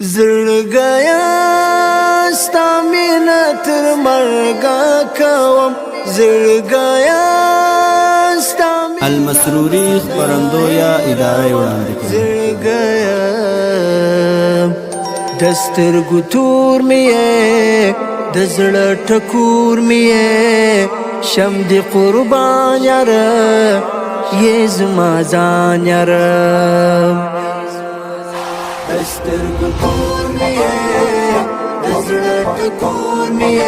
زړګیا ستا مینه تر مرګه کوم زړګیا ستا المسروري خبرندویه اداره وړاندې کوي. زړګیا د سترګو تور مې د زړه ټکور مې شم دې قربان یاره یې زما ځان یاره سترګو تور مې د زړه ټکور مې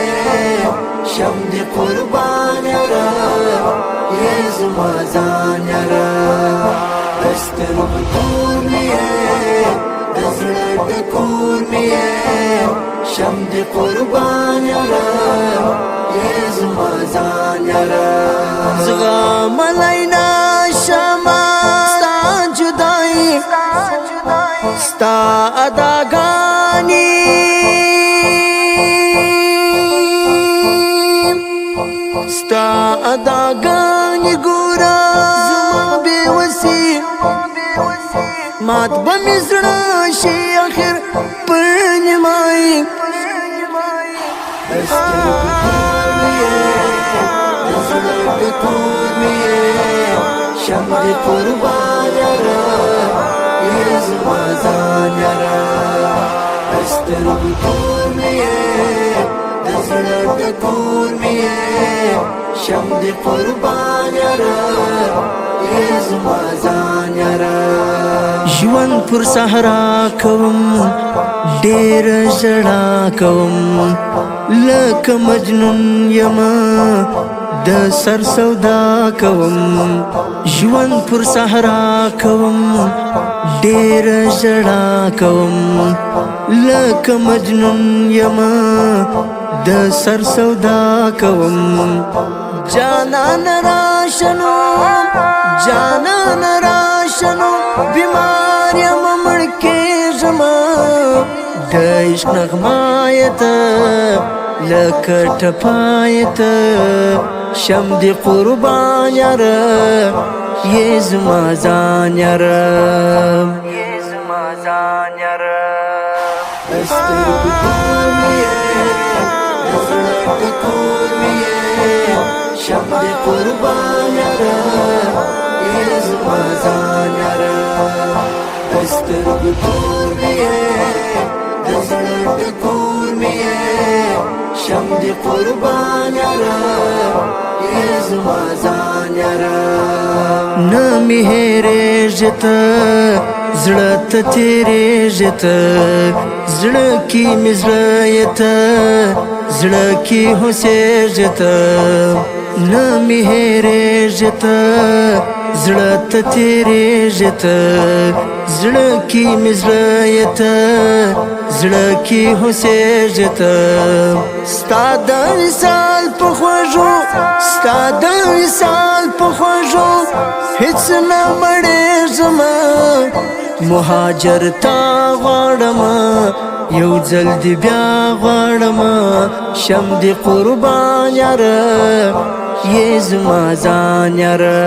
شم دې قربان یاره یې زما ځان یاره سترګو تور مې د زړه ټکور مې شم دې قربان یاره یې زما ځان یاره زغملی نشمه ستا جدایي ستا اداګانې ستا اداګانې ګوره زما بېوسي مات به مې زړه شي اخر پر نیمایي شم دې قربان یاره یې زما ځان یاره سترګو تور مې د زړه ټکور مې شم دې قربان یاره یې زما ځان یاره ژوند پر صحرا کوم ډېر ژړا کوم لکه مجنون یمه د سر سودا کوم ژوند پر صحرا کوم ډېر ژړا کوم لکه مجنون یمه د سر سودا کوم جانان راشنو جانان راشنو بیمار یم مړ کېږم د عشق نغمایت لکه ټپایت شم دې قربان یاره یې زما ځان یاره یې زما ځان یاره سترګو تور مې د زړه ټکور مې شم دې قربان یاره یې زما ځان یاره سترګو تور مې د زړه ټکور مې شم دې قربان یاره یې زما ځان یاره نه مې هېرېږي ته زړه ته تېرېږي ته زړه کې مې زړه یې ته زړه کې هوسېږي ته نه مې هېرېږي ته زړه ته تېرېږي ته زړه کې مې زړه یې ته زړه کې هوسېږي ته ستا د وصال په خوږو ستا د وصال په خوږو هېڅ نه مړېږم مهاجر تا غواړم یو ځل دې بیا غواړم شم دې قربان یاره یې زما ځان یاره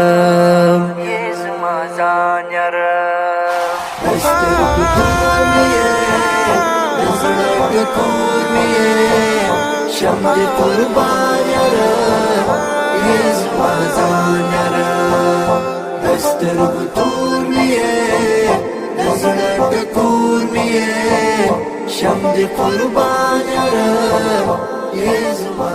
یې زما ځان یاره سترګو تور مې د زړه ټکور مې شم دې قربان یاره یې زما ځان یاره سترګو تور مې د زړه ټکور مې شم دې قربان یاره یې زما